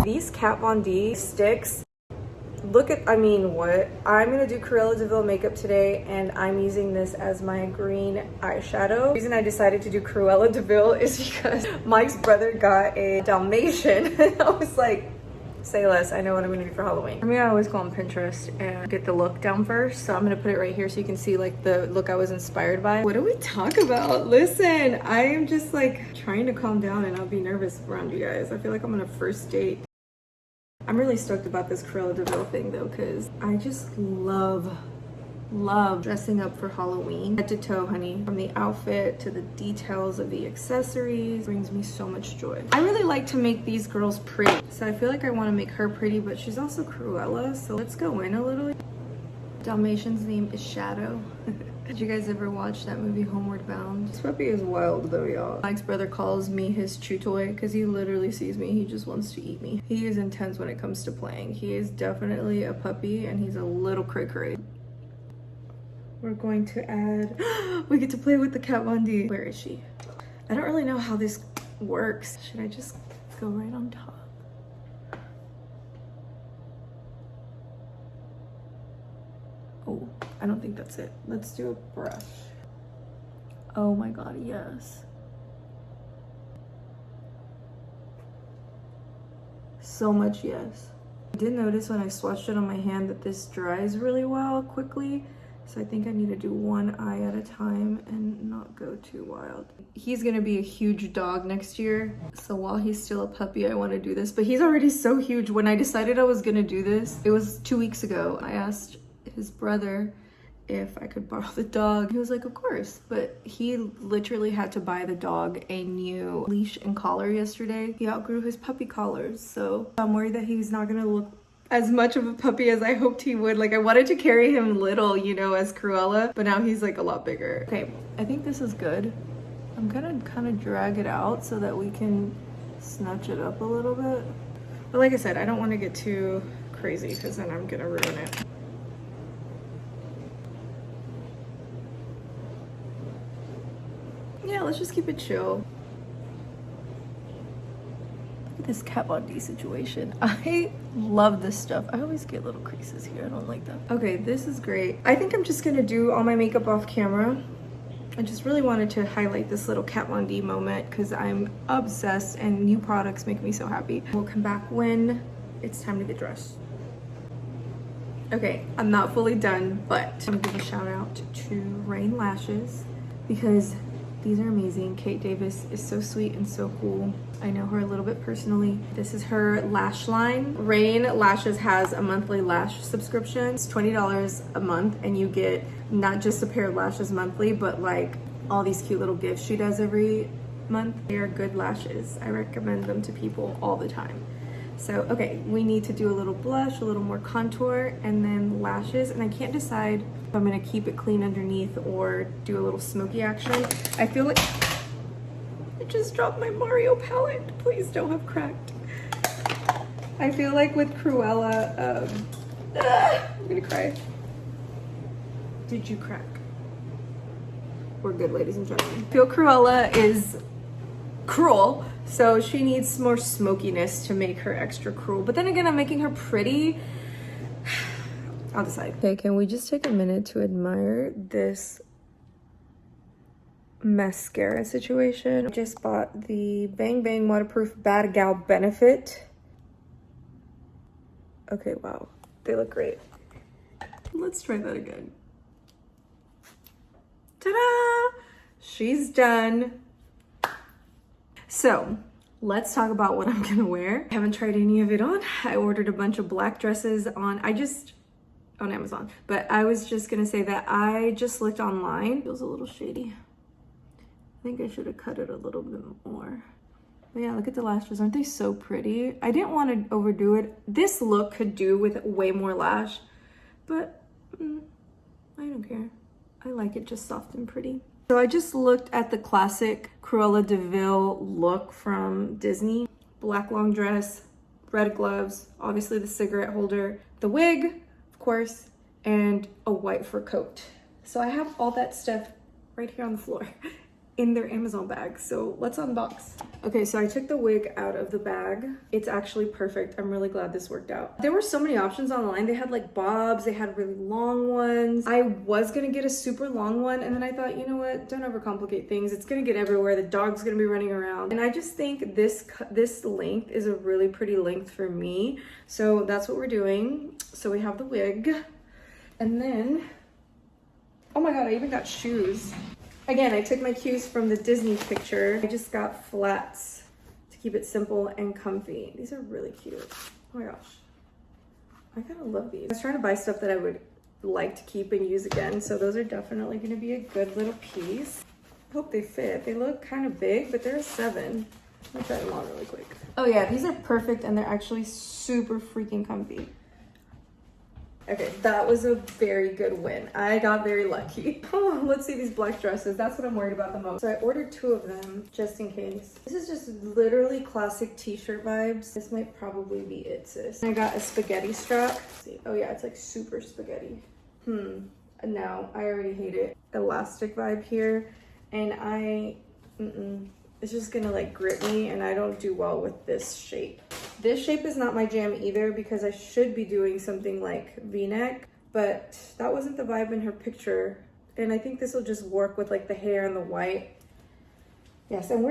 These Kat Von D sticks, look at, I mean, what? I'm gonna do Cruella DeVille makeup today, and I'm using this as my green eyeshadow. The reason I decided to do Cruella DeVille is because Mike's brother got a Dalmatian. And I was like, say less, I know what I'm gonna do for Halloween. For me, I always go on Pinterest and get the look down first. So I'm gonna put it right here so you can see like the look I was inspired by. What do we talk about? Listen, I am just like trying to calm down and not be nervous around you guys. I feel like I'm on a first date. I'm really stoked about this Cruella DeVille thing though, because I just love dressing up for Halloween. Head to toe, honey. From the outfit to the details of the accessories, brings me so much joy. I really like to make these girls pretty. So I feel like I want to make her pretty, but she's also Cruella. So let's go in a little. Dalmatian's name is Shadow. Did you guys ever watch that movie Homeward Bound? This puppy is wild though, y'all. Mike's brother calls me his chew toy because he literally sees me. He just wants to eat me. He is intense when it comes to playing. He is definitely a puppy and he's a little cray-cray. We're going to add, we get to play with the Kat Von D. Where is she? I don't really know how this works. Should I just go right on top? Oh, I don't think that's it. Let's do a brush. Oh my God, yes. So much yes. I did notice when I swatched it on my hand that this dries really well quickly. So I think I need to do one eye at a time and not go too wild. He's gonna be a huge dog next year. So while he's still a puppy, I wanna do this, but he's already so huge. When I decided I was gonna do this, it was 2 weeks ago. I asked his brother if I could borrow the dog. He was like, of course, but he literally had to buy the dog a new leash and collar yesterday. He outgrew his puppy collars, so I'm worried that he's not gonna look as much of a puppy as I hoped he would. Like I wanted to carry him little, you know, as Cruella, but now he's like a lot bigger. Okay, I think this is good. I'm gonna kind of drag it out so that we can snatch it up a little bit. But like I said, I don't want to get too crazy because then I'm gonna ruin it. Yeah, let's just keep it chill. Look at this Kat Von D situation. I love this stuff. I always get little creases here. I don't like that. Okay, this is great. I think I'm just gonna do all my makeup off camera. I just really wanted to highlight this little Kat Von D moment because I'm obsessed and new products make me so happy. We'll come back when it's time to get dressed. Okay, I'm not fully done, but I'm gonna give a shout out to Rain Lashes because these are amazing. Kate Davis is so sweet and so cool. I know her a little bit personally. This is her lash line. Rain Lashes has a monthly lash subscription. It's $20 a month and you get not just a pair of lashes monthly, but like all these cute little gifts she does every month. They are good lashes. I recommend them to people all the time. So, okay, we need to do a little blush, a little more contour, and then lashes. And I can't decide if I'm gonna keep it clean underneath or do a little smoky action. I feel like I just dropped my Mario palette. Please don't have cracked. I feel like with Cruella, I'm gonna cry. Did you crack? We're good, ladies and gentlemen. I feel Cruella is cruel, so she needs more smokiness to make her extra cruel. But then again, I'm making her pretty. I'll decide. Okay, can we just take a minute to admire this mascara situation? I just bought the Bang Bang Waterproof Bad Gal Benefit. Okay, wow, they look great. Let's try that again. Ta-da! She's done. So let's talk about what I'm gonna wear. I haven't tried any of it on. I ordered a bunch of black dresses on Amazon, but I was just gonna say that I just looked online. It feels a little shady. I think I should have cut it a little bit more. But yeah, look at the lashes. Aren't they so pretty? I didn't want to overdo it. This look could do with way more lash, but I don't care. I like it just soft and pretty. So I just looked at the classic Cruella DeVille look from Disney. Black long dress, red gloves, obviously the cigarette holder, the wig, of course, and a white fur coat. So I have all that stuff right here on the floor. in their Amazon bag. So let's unbox. Okay, so I took the wig out of the bag. It's actually perfect. I'm really glad this worked out. There were so many options online. They had like bobs, they had really long ones. I was gonna get a super long one, and then I thought, you know what, don't overcomplicate things. It's gonna get everywhere. The dog's gonna be running around. And I just think this length is a really pretty length for me. So that's what we're doing. So we have the wig, and then, oh my God, I even got shoes. Again, I took my cues from the Disney picture. I just got flats to keep it simple and comfy. These are really cute. Oh my gosh. I gotta love these. I was trying to buy stuff that I would like to keep and use again, so those are definitely gonna be a good little piece. I hope they fit. They look kind of big, but they're a 7. Let me try them on really quick. Oh yeah, these are perfect and they're actually super freaking comfy. Okay, that was a very good win. I got very lucky. Oh, let's see these black dresses. That's what I'm worried about the most. So I ordered 2 of them just in case. This is just literally classic t-shirt vibes. This might probably be it, sis. I got a spaghetti strap. Let's see. Oh yeah, it's like super spaghetti. No, I already hate it. Elastic vibe here. And it's just gonna like grip me, and I don't do well with this shape. This shape is not my jam either because I should be doing something like V-neck, but that wasn't the vibe in her picture. And I think this will just work with like the hair and the white. Yes, and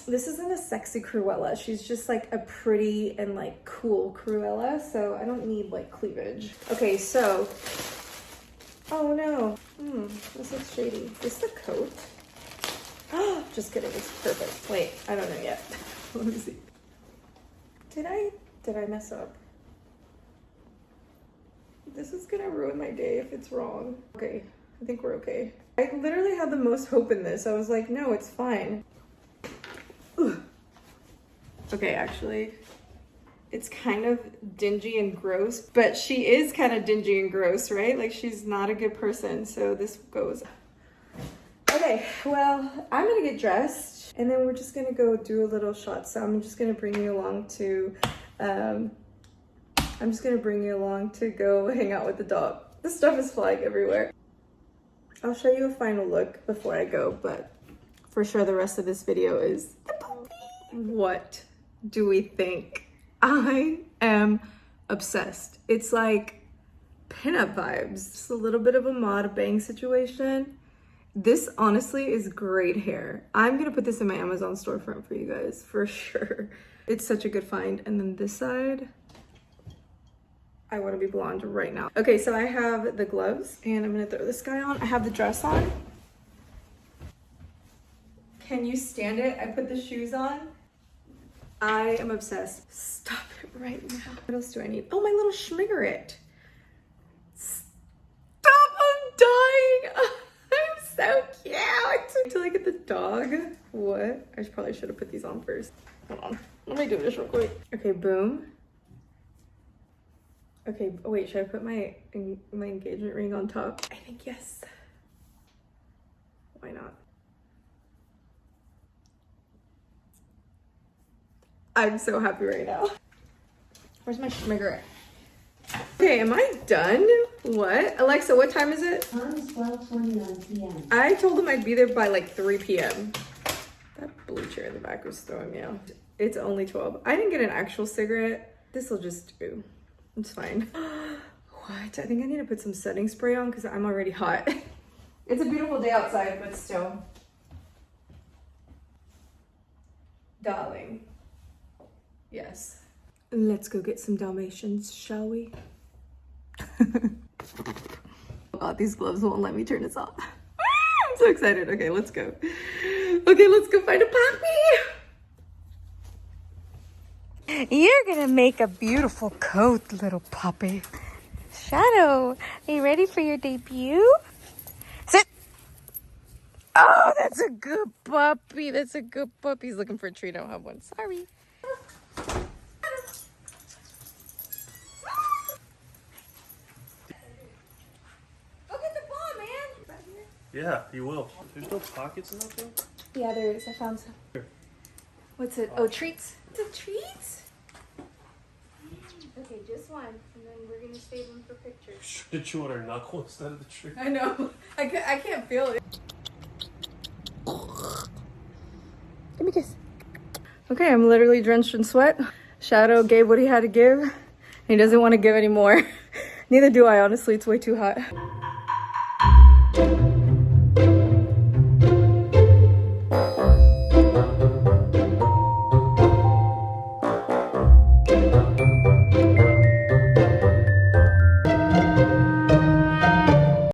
this isn't a sexy Cruella. She's just like a pretty and like cool Cruella, so I don't need like cleavage. Okay, so, oh no, this looks shady. Is this the coat? Oh, just kidding, it's perfect. Wait, I don't know yet. Let me see. Did I mess up? This is gonna ruin my day if it's wrong. Okay, I think we're okay. I literally had the most hope in this. I was like, no, it's fine. Ugh. Okay, actually, it's kind of dingy and gross, but she is kind of dingy and gross, right? Like, she's not a good person, so this goes. Okay, well, I'm gonna get dressed and then we're just gonna go do a little shot. So I'm just gonna bring you along to, go hang out with the dog. This stuff is flying everywhere. I'll show you a final look before I go, but for sure the rest of this video is the puppy. What do we think? I am obsessed. It's like pinup vibes. Just a little bit of a mod bang situation. This honestly is great hair. I'm gonna put this in my Amazon storefront for you guys, for sure. It's such a good find. And then this side, I wanna be blonde right now. Okay, so I have the gloves and I'm gonna throw this guy on. I have the dress on. Can you stand it? I put the shoes on. I am obsessed. Stop it right now. What else do I need? Oh, my little schmiggerit. Stop, I'm dying. So cute. Until I get the dog. What? I probably should have put these on first. Hold on. Let me do this real quick. Okay, boom. Okay, oh wait, should I put my engagement ring on top? I think yes. Why not? I'm so happy right now. Where's my schmigger? Okay, am I done? What? Alexa, what time is it? Time is 12:29 p.m. I told them I'd be there by like 3 p.m. That blue chair in the back was throwing me out. It's only 12. I didn't get an actual cigarette. This will just do. It's fine. What? I think I need to put some setting spray on because I'm already hot. It's a beautiful day outside, but still. Darling. Yes. Let's go get some Dalmatians, shall we? Oh God, these gloves won't let me turn this off. I'm so excited. Okay, let's go. Okay, let's go find a puppy. You're gonna make a beautiful coat, little puppy. Shadow, are you ready for your debut? Sit. Oh, that's a good puppy. That's a good puppy. He's looking for a treat. I don't have one. Sorry. Yeah, you will. There's no pockets in that thing? Yeah, there is. I found some. Here. What's it? Oh, treats. It's a treat? Okay, just one. And then we're going to save them for pictures. Did you want her knuckle instead of the tree? I know. I can't feel it. Okay, I'm literally drenched in sweat. Shadow gave what he had to give. He doesn't want to give any more. Neither do I, honestly. It's way too hot.